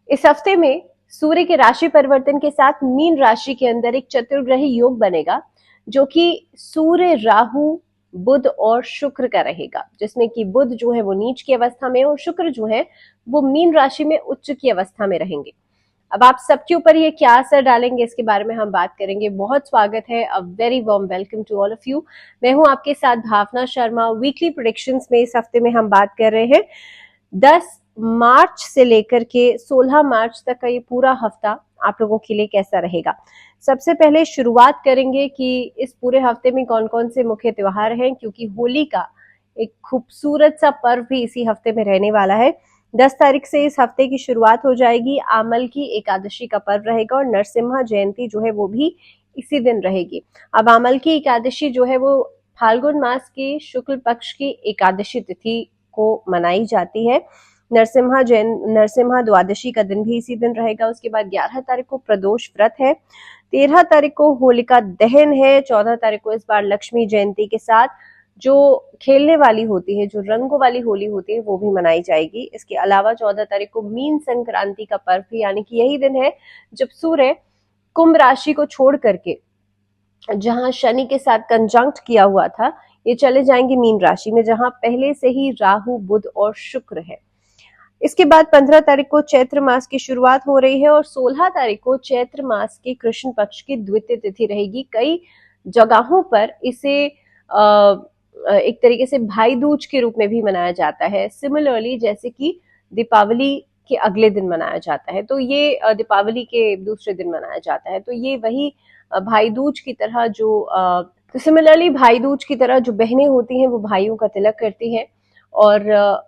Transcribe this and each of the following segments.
इस हफ्ते में सूर्य के राशि परिवर्तन के साथ मीन राशि के अंदर एक चतुर्ग्रही योग बनेगा, जो कि सूर्य, राहु, बुध और शुक्र का रहेगा, जिसमें कि बुध जो है वो नीच की अवस्था में और शुक्र जो है वो मीन राशि में उच्च की अवस्था में रहेंगे। अब आप सबके ऊपर ये क्या असर डालेंगे, इसके बारे में हम बात करेंगे। बहुत स्वागत है, a very warm welcome to all of you. मैं हूं आपके साथ भावना शर्मा। वीकली प्रेडिक्शंस में इस हफ्ते में हम बात कर रहे हैं 10 मार्च से लेकर के 16 मार्च तक का ये पूरा हफ्ता आप लोगों के लिए कैसा रहेगा। सबसे पहले शुरुआत करेंगे कि इस पूरे हफ्ते में कौन कौन से मुख्य त्योहार हैं, क्योंकि होली का एक खूबसूरत सा पर्व भी इसी हफ्ते में रहने वाला है। 10 तारीख से इस हफ्ते की शुरुआत हो जाएगी। आमल की एकादशी का पर्व रहेगा और नरसिम्हा जयंती जो है वो भी इसी दिन रहेगी। अब आमल की एकादशी जो है वो फाल्गुन मास की शुक्ल पक्ष की एकादशी तिथि को मनाई जाती है। नरसिम्हा द्वादशी का दिन भी इसी दिन रहेगा। उसके बाद 11 तारीख को प्रदोष व्रत है, 13 तारीख को होलिका दहन है, 14 तारीख को इस बार लक्ष्मी जयंती के साथ जो खेलने वाली होती है, जो रंगों वाली होली होती है, वो भी मनाई जाएगी। इसके अलावा 14 तारीख को मीन संक्रांति का पर्व भी, यानी कि यही दिन है जब सूर्य कुंभ राशि को छोड़ करके जहां शनि के साथ कंजंक्ट किया हुआ था, ये चले जाएंगे मीन राशि में, जहां पहले से ही राहु, बुध और शुक्र है। इसके बाद 15 तारीख को चैत्र मास की शुरुआत हो रही है और 16 तारीख को चैत्र मास के कृष्ण पक्ष की द्वितीय तिथि रहेगी। कई जगहों पर इसे एक तरीके से भाई दूज के रूप में भी मनाया जाता है, सिमिलरली जैसे कि दीपावली के अगले दिन मनाया जाता है, तो ये दीपावली के दूसरे दिन मनाया जाता है। तो ये वही भाई दूज की तरह जो तो सिमिलरली भाई दूज की तरह जो बहनें होती हैं वो भाइयों का तिलक करती हैं, और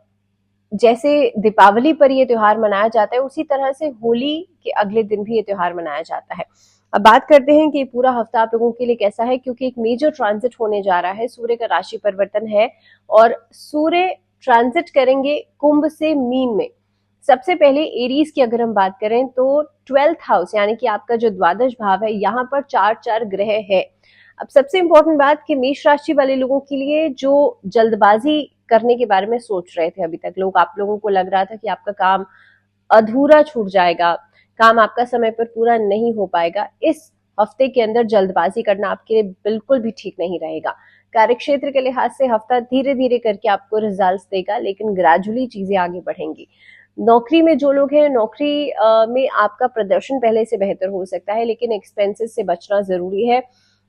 जैसे दीपावली पर यह त्योहार मनाया जाता है उसी तरह से होली के अगले दिन भी ये त्योहार मनाया जाता है। अब बात करते हैं कि पूरा हफ्ता आप लोगों के लिए कैसा है, क्योंकि एक मेजर ट्रांजिट होने जा रहा है। सूर्य का राशि परिवर्तन है और सूर्य ट्रांजिट करेंगे कुंभ से मीन में। सबसे पहले एरीज की अगर हम बात करें तो 12th हाउस यानी कि आपका जो द्वादश भाव है, यहाँ पर 4 ग्रह है। अब सबसे इंपॉर्टेंट बात कि मेष राशि वाले लोगों के लिए जो जल्दबाजी करने के बारे में सोच रहे थे अभी तक लोग, आप लोगों को लग रहा था कि आपका काम अधूरा छूट जाएगा, काम आपका समय पर पूरा नहीं हो पाएगा, इस हफ्ते के अंदर जल्दबाजी करना आपके लिए बिल्कुल भी ठीक नहीं रहेगा। कार्यक्षेत्र के लिहाज से हफ्ता धीरे धीरे करके आपको रिजल्ट्स देगा, लेकिन ग्रेजुअली चीजें आगे बढ़ेंगी। नौकरी में जो लोग हैं, नौकरी में आपका प्रदर्शन पहले से बेहतर हो सकता है, लेकिन एक्सपेंसेस से बचना जरूरी है,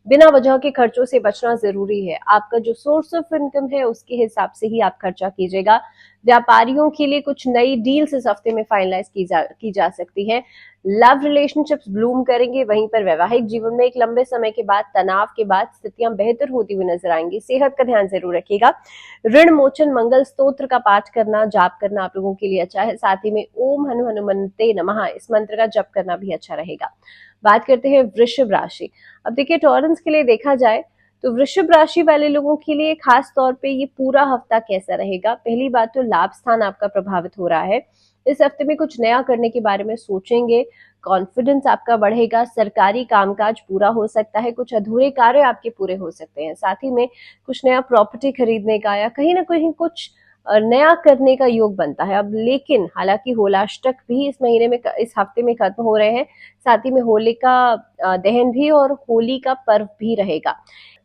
बिना वजह के खर्चों से बचना जरूरी है। आपका जो सोर्स ऑफ इनकम है उसके हिसाब से ही आप खर्चा कीजिएगा। व्यापारियों के लिए कुछ नई डील्स इस हफ्ते में फाइनलाइज की जा सकती है। लव रिलेशनशिप्स ब्लूम करेंगे, वहीं पर वैवाहिक जीवन में एक लंबे समय के बाद, तनाव के बाद स्थितियां बेहतर होती हुई नजर आएंगी। सेहत का ध्यान जरूर रखिएगा। ऋण मोचन मंगल स्तोत्र का पाठ करना, जाप करना आप लोगों के लिए अच्छा है। साथ ही में ओम हनु हनुमंते नमः इस मंत्र का जप करना भी अच्छा रहेगा। बात करते हैं वृषभ राशि। अब देखिए, टॉरेंस के लिए देखा जाए तो वृषभ राशि वाले लोगों के लिए खास तौर पे ये पूरा हफ्ता कैसा रहेगा। पहली बात तो लाभ स्थान आपका प्रभावित हो रहा है। इस हफ्ते में कुछ नया करने के बारे में सोचेंगे, कॉन्फिडेंस आपका बढ़ेगा, सरकारी कामकाज पूरा हो सकता है, कुछ अधूरे कार्य आपके पूरे हो सकते हैं। साथ ही में कुछ नया प्रॉपर्टी खरीदने का या कहीं ना कहीं कुछ नया करने का योग बनता है। अब लेकिन हालांकि होलाष्टक भी इस महीने में, इस हफ्ते में खत्म हो रहे हैं, साथ ही में होलिका दहन भी और होली का पर्व भी रहेगा।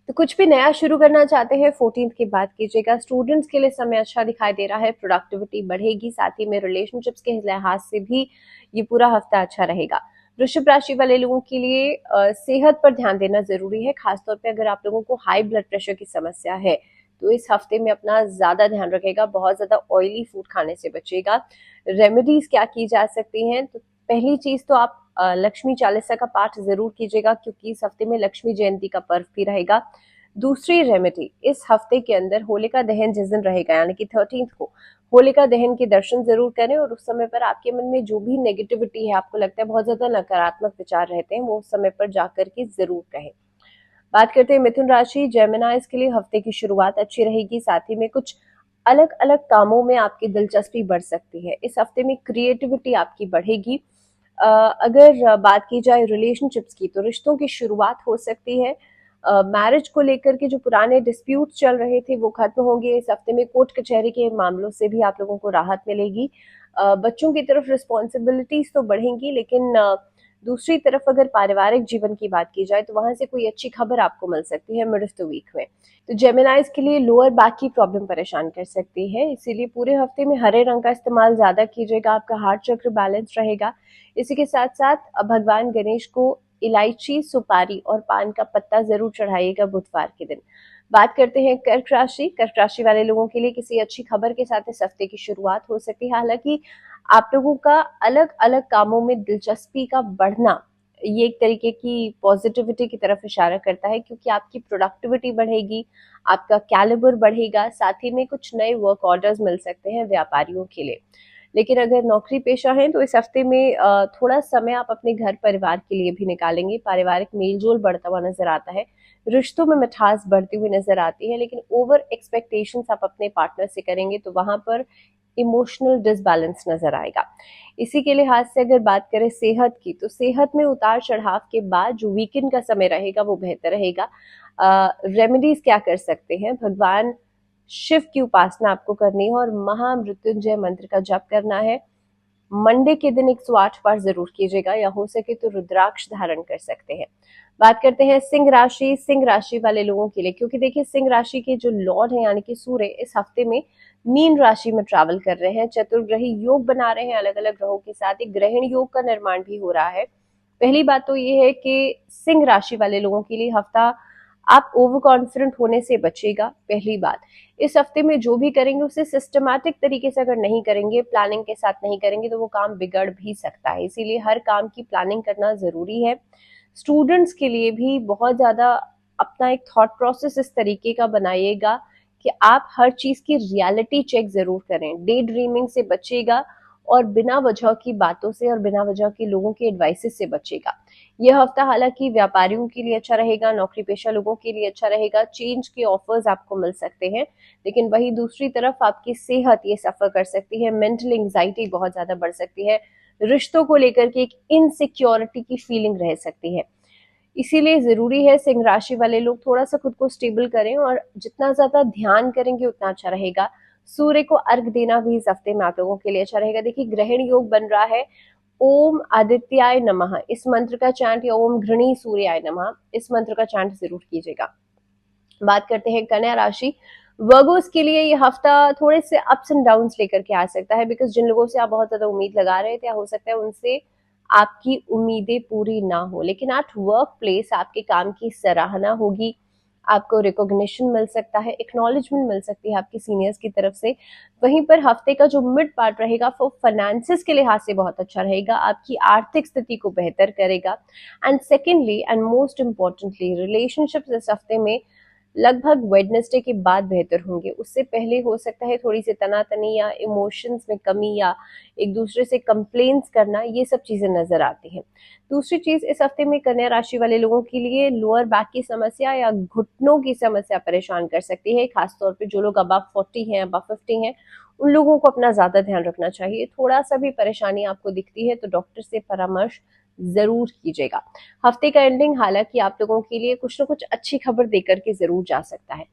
तो कुछ भी नया शुरू करना चाहते हैं 14th की बात कीजिएगा। स्टूडेंट्स के लिए समय अच्छा दिखाई दे रहा है, प्रोडक्टिविटी बढ़ेगी, साथ ही में रिलेशनशिप्स के लिहाज से भी ये पूरा हफ्ता अच्छा रहेगा। वृषभ राशि वाले लोगों के लिए सेहत पर ध्यान देना जरूरी है, खासतौर पे अगर आप लोगों को हाई ब्लड प्रेशर की समस्या है तो इस हफ्ते में अपना ज्यादा ध्यान रखेगा, बहुत ज्यादा ऑयली फूड खाने से बचेगा। रेमेडीज क्या की जा सकती हैं, तो पहली चीज तो आप लक्ष्मी चालीसा का पाठ जरूर कीजिएगा, क्योंकि इस हफ्ते में लक्ष्मी जयंती का पर्व भी रहेगा। दूसरी रेमेडी, इस हफ्ते के अंदर होलिका दहन जिस दिन रहेगा यानी कि 13th को, होलिका दहन के दर्शन जरूर करें, और उस समय पर आपके मन में जो भी नेगेटिविटी है, आपको लगता है बहुत ज्यादा नकारात्मक विचार रहते हैं, वो उस समय पर जाकर के जरूर कहें। बात करते हैं मिथुन राशि, जेमिनाइज के लिए हफ्ते की शुरुआत अच्छी रहेगी। साथ ही में कुछ अलग अलग कामों में आपकी दिलचस्पी बढ़ सकती है। इस हफ्ते में क्रिएटिविटी आपकी बढ़ेगी। अगर बात की जाए रिलेशनशिप्स की, तो रिश्तों की शुरुआत हो सकती है। मैरिज को लेकर के जो पुराने डिस्प्यूट चल रहे थे वो खत्म होंगे। इस हफ्ते में कोर्ट कचहरी के मामलों से भी आप लोगों को राहत मिलेगी। बच्चों की तरफ रिस्पॉन्सिबिलिटीज तो बढ़ेंगी, लेकिन दूसरी तरफ अगर पारिवारिक जीवन की बात की जाए तो वहां से कोई अच्छी खबर आपको मिल सकती है मिड ऑफ द वीक में। तो जेमिनाइज के लिए लोअर बैक की प्रॉब्लम परेशान कर सकती है, इसीलिए पूरे हफ्ते में हरे रंग का इस्तेमाल ज्यादा कीजिएगा, आपका हार्ट चक्र बैलेंस रहेगा। इसी के साथ साथ भगवान गणेश को इलायची, सुपारी और पान का पत्ता जरूर चढ़ाइएगा बुधवार के दिन। बात करते हैं कर्क राशि। कर्क राशि वाले लोगों के लिए किसी अच्छी खबर के साथ इस हफ्ते की शुरुआत हो सकती है। हालांकि आप लोगों का अलग अलग कामों में दिलचस्पी का बढ़ना ये एक तरीके की पॉजिटिविटी की तरफ इशारा करता है, क्योंकि आपकी प्रोडक्टिविटी बढ़ेगी, आपका कैलिबर बढ़ेगा, साथ ही में कुछ नए वर्क ऑर्डर्स मिल सकते हैं व्यापारियों के लिए। लेकिन अगर नौकरी पेशा है तो इस हफ्ते में थोड़ा समय आप अपने घर परिवार के लिए भी निकालेंगे। पारिवारिक मेलजोल बढ़ता हुआ नजर आता है, रिश्तों में मिठास बढ़ती हुई नजर आती है, लेकिन ओवर एक्सपेक्टेशंस आप अपने पार्टनर से करेंगे तो वहां पर इमोशनल डिसबैलेंस नजर आएगा। इसी के लिहाज से अगर बात करें सेहत की, तो सेहत में उतार चढ़ाव के बाद जो वीकेंड का समय रहेगा वो बेहतर रहेगा। रेमेडीज क्या कर सकते हैं? भगवान शिव की उपासना आपको करनी है और महामृत्युंजय मंत्र का जप करना है। मंडे के दिन 108 बार जरूर कीजिएगा, या हो सके तो रुद्राक्ष धारण कर सकते हैं। बात करते हैं सिंह राशि। सिंह राशि वाले लोगों के लिए, क्योंकि देखिए सिंह राशि के जो लॉर्ड है यानी कि सूर्य इस हफ्ते में मीन राशि में ट्रैवल कर रहे हैं, चतुर्ग्रही योग बना रहे हैं, अलग अलग ग्रहों के साथ एक ग्रहण योग का निर्माण भी हो रहा है। पहली बात तो ये है कि सिंह राशि वाले लोगों के लिए हफ्ता आप ओवर कॉन्फिडेंट होने से बचेगा। पहली बात, इस हफ्ते में जो भी करेंगे उसे सिस्टमैटिक तरीके से अगर नहीं करेंगे, प्लानिंग के साथ नहीं करेंगे तो वो काम बिगड़ भी सकता है, इसीलिए हर काम की प्लानिंग करना जरूरी है। स्टूडेंट्स के लिए भी बहुत ज्यादा अपना एक थॉट प्रोसेस इस तरीके का बनाइएगा कि आप हर चीज की रियलिटी चेक जरूर करें, डे ड्रीमिंग से बचेगा और बिना वजह की बातों से और बिना वजह के लोगों के एडवाइसेस से बचेगा। यह हफ्ता हालांकि व्यापारियों के लिए अच्छा रहेगा, नौकरी पेशा लोगों के लिए अच्छा रहेगा, चेंज के ऑफर्स आपको मिल सकते हैं, लेकिन वही दूसरी तरफ आपकी सेहत ये सफर कर सकती है, मेंटल एंजाइटी बहुत ज्यादा बढ़ सकती है, रिश्तों को लेकर के एक इनसिक्योरिटी की फीलिंग रह सकती है। इसीलिए जरूरी है सिंह राशि वाले लोग थोड़ा सा खुद को स्टेबल करें और जितना ज्यादा ध्यान करेंगे उतना अच्छा रहेगा। सूर्य को अर्घ देना भी इस हफ्ते में आप लोगों के लिए अच्छा रहेगा। देखिए ग्रहण योग बन रहा है, ओम आदित्याय नमः इस मंत्र का चैंट, या ओम घृणी सूर्याय नमः इस मंत्र का चैंट जरूर कीजिएगा। बात करते हैं कन्या राशि। वर्गोस के लिए ये हफ्ता थोड़े से अप्स एंड डाउन्स लेकर के आ सकता है, बिकॉज जिन लोगों से आप बहुत ज्यादा उम्मीद लगा रहे थे हो सकता है उनसे आपकी उम्मीदें पूरी ना हो, लेकिन एट वर्क प्लेस आपके काम की सराहना होगी, आपको रिकॉग्निशन मिल सकता है, एक्नॉलेजमेंट मिल सकती है आपके सीनियर्स की तरफ से। वहीं पर हफ्ते का जो मिड पार्ट रहेगा वो फाइनेंसेस के लिहाज से बहुत अच्छा रहेगा, आपकी आर्थिक स्थिति को बेहतर करेगा। And secondly and most importantly, relationships इस हफ्ते में लगभग वेडनेसडे के बाद बेहतर होंगे, उससे पहले हो सकता है थोड़ी सी तनातनी या इमोशंस में कमी या एक दूसरे से कंप्लेंट्स करना, ये सब चीजें नजर आती हैं। दूसरी चीज, इस हफ्ते में कन्या राशि वाले लोगों के लिए लोअर बैक की समस्या या घुटनों की समस्या परेशान कर सकती है, खासतौर पे जो लोग अबव 40 हैं, अबव 50 हैं, उन लोगों को अपना ज्यादा ध्यान रखना चाहिए। थोड़ा सा भी परेशानी आपको दिखती है तो डॉक्टर से परामर्श जरूर कीजिएगा। हफ्ते का एंडिंग हालांकि आप लोगों के लिए कुछ न कुछ अच्छी खबर देकर के जरूर जा सकता है।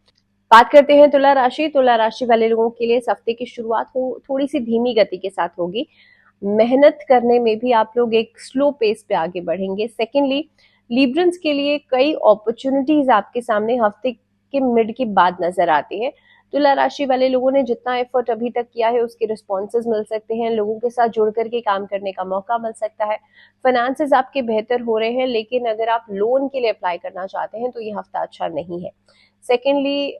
बात करते हैं तुला राशि। तुला राशि वाले लोगों के लिए इस हफ्ते की शुरुआत हो थोड़ी सी धीमी गति के साथ होगी, मेहनत करने में भी आप लोग एक स्लो पेस पे आगे बढ़ेंगे। सेकेंडली, लिब्रंस के लिए कई अपॉर्चुनिटीज आपके सामने हफ्ते के मिड के बाद नजर आती है। तुला राशि वाले लोगों ने जितना एफर्ट अभी तक किया है उसके रिस्पॉन्सेज मिल सकते हैं, लोगों के साथ जुड़ करके काम करने का मौका मिल सकता है, फाइनेंसेस आपके बेहतर हो रहे हैं, लेकिन अगर आप लोन के लिए अप्लाई करना चाहते हैं तो ये हफ्ता अच्छा नहीं है। सेकेंडली,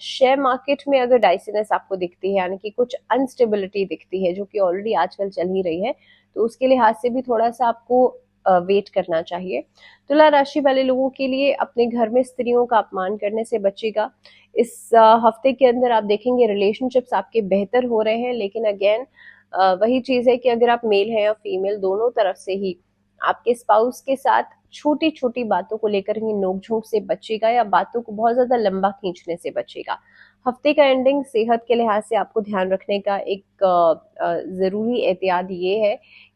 शेयर मार्केट में अगर डाइसीनेस आपको दिखती है, यानी कि कुछ अनस्टेबिलिटी दिखती है जो कि ऑलरेडी आजकल चल ही रही है, तो उसके लिहाज से भी थोड़ा सा आपको वेट करना चाहिए। तुला राशि वाले लोगों के लिए अपने घर में स्त्रियों का अपमान करने से बचेगा। इस हफ्ते के अंदर आप देखेंगे रिलेशनशिप्स आपके बेहतर हो रहे हैं, लेकिन अगेन वही चीज है कि अगर आप मेल हैं या फीमेल, दोनों तरफ से ही आपके स्पाउस के साथ छोटी छोटी बातों को लेकर ही नोकझोंक से बचेगा या बातों को बहुत ज्यादा लंबा खींचने से बचेगा। हफ्ते का एंडिंग सेहत के लिहाज से आपको ध्यान रखने का एक जरूरी एहतियात ये है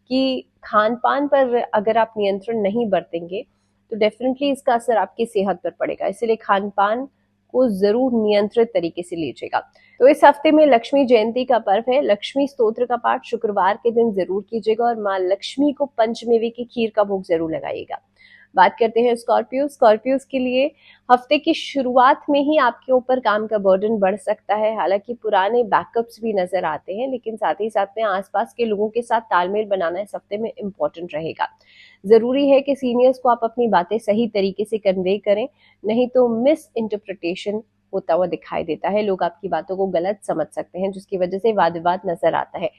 कि खान पान पर अगर आप नियंत्रण नहीं बरतेंगे तो डेफिनेटली इसका असर आपकी सेहत पर पड़ेगा, इसलिए खान पान को जरूर नियंत्रित तरीके से लीजिएगा। तो इस हफ्ते में लक्ष्मी जयंती का पर्व है। लक्ष्मी स्तोत्र का पाठ शुक्रवार के दिन जरूर कीजिएगा और माँ लक्ष्मी को पंचमेवे की खीर का भोग जरूर लगाइएगा। बात करते हैं स्कॉर्पियोज के लिए हफ्ते की शुरुआत में ही आपके ऊपर काम का बर्डन बढ़ सकता है। हालांकि पुराने बैकअप्स भी नजर आते हैं, लेकिन साथ ही साथ में आसपास के लोगों के साथ तालमेल बनाना इस हफ्ते में इम्पोर्टेंट रहेगा। जरूरी है कि सीनियर्स को आप अपनी बातें सही तरीके से कन्वे करें, नहीं तो मिस इंटरप्रिटेशन होता हुआ दिखाई देता है। लोग आपकी बातों को गलत समझ सकते हैं, जिसकी वजह से वाद विवाद नजर आता है।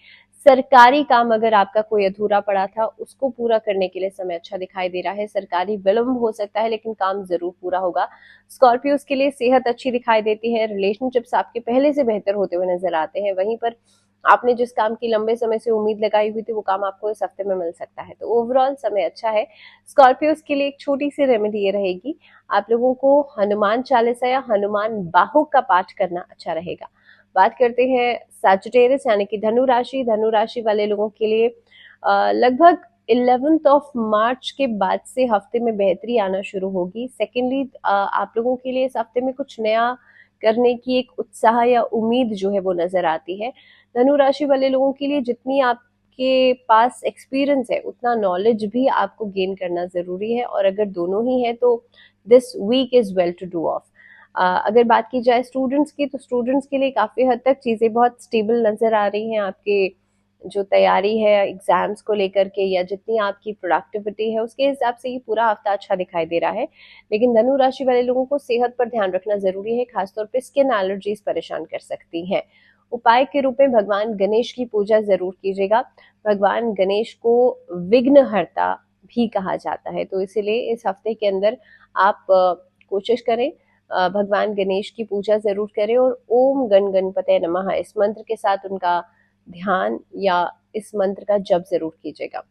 सरकारी काम अगर आपका कोई अधूरा पड़ा था, उसको पूरा करने के लिए समय अच्छा दिखाई दे रहा है। सरकारी विलंब हो सकता है, लेकिन काम जरूर पूरा होगा। स्कॉर्पियोज के लिए सेहत अच्छी दिखाई देती है। रिलेशनशिप्स आपके पहले से बेहतर होते हुए नजर आते हैं। वहीं पर आपने जिस काम की लंबे समय से उम्मीद लगाई हुई थी, वो काम आपको इस हफ्ते में मिल सकता है। तो ओवरऑल समय अच्छा है। स्कॉर्पियोज के लिए एक छोटी सी रेमेडी ये रहेगी, आप लोगों को हनुमान चालीसा या हनुमान बाहुक का पाठ करना अच्छा रहेगा। बात करते हैं सैजिटेरियस यानी कि धनु राशि वाले लोगों के लिए लगभग 11 मार्च के बाद से हफ्ते में बेहतरी आना शुरू होगी। सेकेंडली आप लोगों के लिए इस हफ्ते में कुछ नया करने की एक उत्साह या उम्मीद जो है वो नजर आती है। धनु राशि वाले लोगों के लिए जितनी आपके पास एक्सपीरियंस है, उतना नॉलेज भी आपको गेन करना जरूरी है, और अगर दोनों ही है तो this week is well to do off. अगर बात की जाए स्टूडेंट्स की, तो स्टूडेंट्स के लिए काफी हद तक चीजें बहुत स्टेबल नजर आ रही हैं। आपके जो तैयारी है एग्जाम्स को लेकर के या जितनी आपकी प्रोडक्टिविटी है, उसके हिसाब से ये पूरा हफ्ता अच्छा दिखाई दे रहा है। लेकिन धनु राशि वाले लोगों को सेहत पर ध्यान रखना जरूरी है। खासतौर पर स्किन एलर्जीज परेशान कर सकती हैं। उपाय के रूप में भगवान गणेश की पूजा जरूर कीजिएगा। भगवान गणेश को विघ्नहर्ता भी कहा जाता है, तो इसीलिए इस हफ्ते के अंदर आप कोशिश करें, भगवान गणेश की पूजा जरूर करें और ओम गण गणपते नमः इस मंत्र के साथ उनका ध्यान या इस मंत्र का जप जरूर कीजिएगा।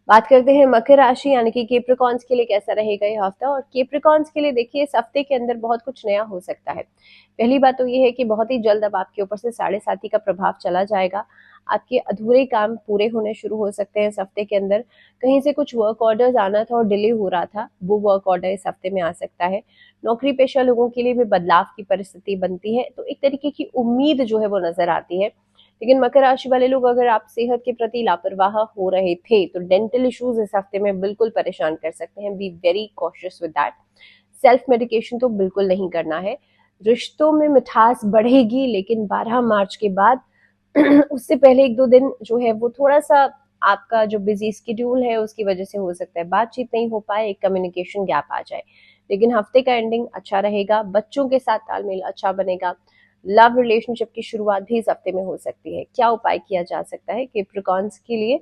बात करते हैं मकर राशि यानी कि कैप्रिकॉर्न्स के लिए कैसा रहेगा ये हफ्ता। और कैप्रिकॉर्न्स के लिए देखिए, इस हफ्ते के अंदर बहुत कुछ नया हो सकता है। पहली बात तो ये है कि बहुत ही जल्द अब आपके ऊपर से 7.5 का प्रभाव चला जाएगा। आपके अधूरे काम पूरे होने शुरू हो सकते हैं इस हफ्ते के अंदर। कहीं से कुछ वर्क ऑर्डर्स आना था और डिले हो रहा था, वो वर्क ऑर्डर इस हफ्ते में आ सकता है। नौकरी पेशा लोगों के लिए भी बदलाव की परिस्थिति बनती है, तो एक तरीके की उम्मीद जो है वो नजर आती है। लेकिन मकर राशि वाले लोग, अगर आप सेहत के प्रति लापरवाह हो रहे थे, तो डेंटल इश्यूज इस हफ्ते में बिल्कुल परेशान कर सकते हैं। Be very cautious with that. Self medication तो बिल्कुल नहीं करना है। रिश्तों में मिठास बढ़ेगी, लेकिन 12 मार्च के बाद उससे पहले 1-2 दिन जो है वो थोड़ा सा आपका जो बिजी स्केड्यूल है उसकी वजह से हो सकता है बातचीत नहीं हो पाए, एक कम्युनिकेशन गैप आ जाए। लेकिन हफ्ते का एंडिंग अच्छा रहेगा। बच्चों के साथ तालमेल अच्छा बनेगा। लव रिलेशनशिप की शुरुआत भी इस हफ्ते में हो सकती है। क्या उपाय किया जा सकता है कैप्रिकॉर्न्स के लिए?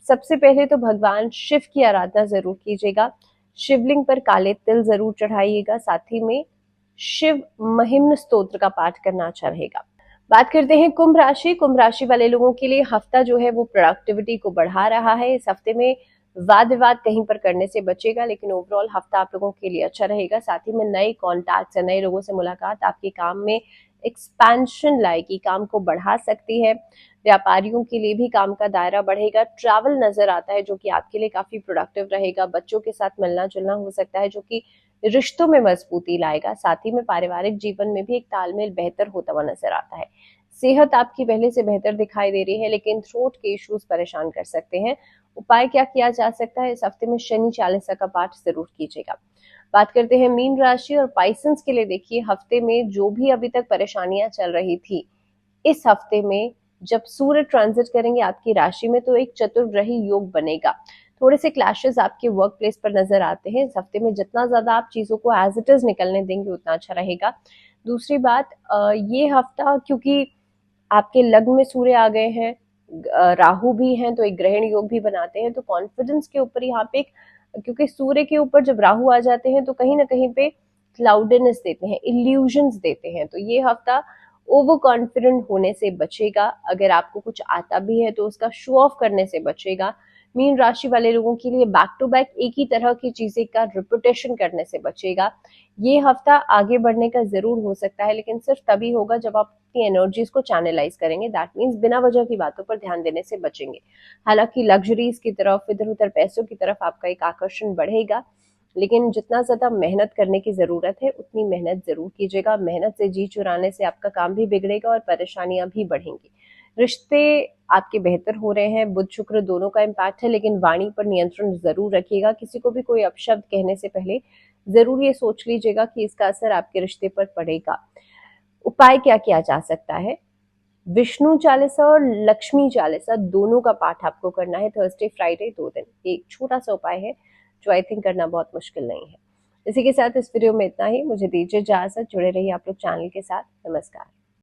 सबसे पहले तो भगवान शिव की आराधना जरूर कीजिएगा। शिवलिंग पर काले तिल जरूर चढ़ाइएगा। साथ ही में शिव महिम्न स्तोत्र का पाठ करना अच्छा रहेगा। बात करते हैं कुंभ राशि वाले लोगों के लिए हफ्ता जो है वो प्रोडक्टिविटी को बढ़ा रहा है। इस हफ्ते में वाद विवाद कहीं पर करने से बचेगा, लेकिन ओवरऑल हफ्ता आप लोगों के लिए अच्छा रहेगा। साथ ही में नए कॉन्टैक्ट या नए लोगों से मुलाकात आपके काम में एक्सपेंशन लाएगी, काम को बढ़ा सकती है। व्यापारियों के लिए भी काम का दायरा बढ़ेगा। ट्रैवल नजर आता है जो कि आपके लिए काफी प्रोडक्टिव रहेगा। बच्चों के साथ मिलना जुलना हो सकता है जो कि रिश्तों में मजबूती लाएगा। साथ ही में पारिवारिक जीवन में भी एक तालमेल बेहतर होता हुआ नजर आता है। सेहत आपकी पहले से बेहतर दिखाई दे रही है, लेकिन थ्रोट के इश्यूज परेशान कर सकते हैं। उपाय क्या किया जा सकता है? इस हफ्ते में शनि चालीसा का पाठ जरूर कीजिएगा। बात करते हैं मीन राशि और पाइसेंस के लिए। देखिए, हफ्ते में जो भी अभी तक परेशानियां चल रही थी, इस हफ्ते में जब सूर्य ट्रांजिट करेंगे आपकी राशि में, तो एक चतुर्ग्रही योग बनेगा। थोड़े से क्लैशेस आपके वर्क प्लेस पर नजर आते हैं। इस हफ्ते में जितना ज्यादा आप चीजों को एज इट इज निकलने देंगे, उतना अच्छा रहेगा। दूसरी बात, ये हफ्ता क्योंकि आपके लग्न में सूर्य आ गए हैं, राहु भी हैं, तो एक ग्रहण योग भी बनाते हैं। तो कॉन्फिडेंस के ऊपर यहाँ पे, क्योंकि सूर्य के ऊपर जब राहु आ जाते हैं तो कहीं ना कहीं पे क्लाउडीनेस देते हैं, इल्यूजन्स देते हैं। तो ये हफ्ता ओवर कॉन्फिडेंट होने से बचेगा। अगर आपको कुछ आता भी है तो उसका शो ऑफ करने से बचेगा। मीन राशि वाले लोगों के लिए बैक टू बैक एक ही तरह की चीजें का रिपीटेशन करने से बचेगा। ये हफ्ता आगे बढ़ने का जरूर हो सकता है, लेकिन सिर्फ तभी होगा जब आप अपनी एनर्जीज को चैनलाइज करेंगे। दैट मीन्स बिना वजह की बातों पर ध्यान देने से बचेंगे। हालांकि लग्जरीज की तरफ, इधर उधर पैसों की तरफ आपका एक आकर्षण बढ़ेगा। लेकिन जितना ज्यादा मेहनत करने की जरूरत है उतनी मेहनत जरूर कीजिएगा। मेहनत से जी चुराने से आपका काम भी बिगड़ेगा और परेशानियां भी बढ़ेंगी। रिश्ते आपके बेहतर हो रहे हैं, बुध शुक्र दोनों का इम्पैक्ट है, लेकिन वाणी पर नियंत्रण जरूर रखिएगा। किसी को भी कोई अपशब्द कहने से पहले जरूर ये सोच लीजिएगा कि इसका असर आपके रिश्ते पर पड़ेगा। उपाय क्या किया जा सकता है? विष्णु चालीसा और लक्ष्मी चालीसा दोनों का पाठ आपको करना है थर्सडे फ्राइडे 2 दिन। एक छोटा सा उपाय है जो आई थिंक करना बहुत मुश्किल नहीं है। इसी के साथ इस वीडियो में इतना ही। मुझे दीजिए इजाजत। जुड़े रहिए आप लोग चैनल के साथ। नमस्कार।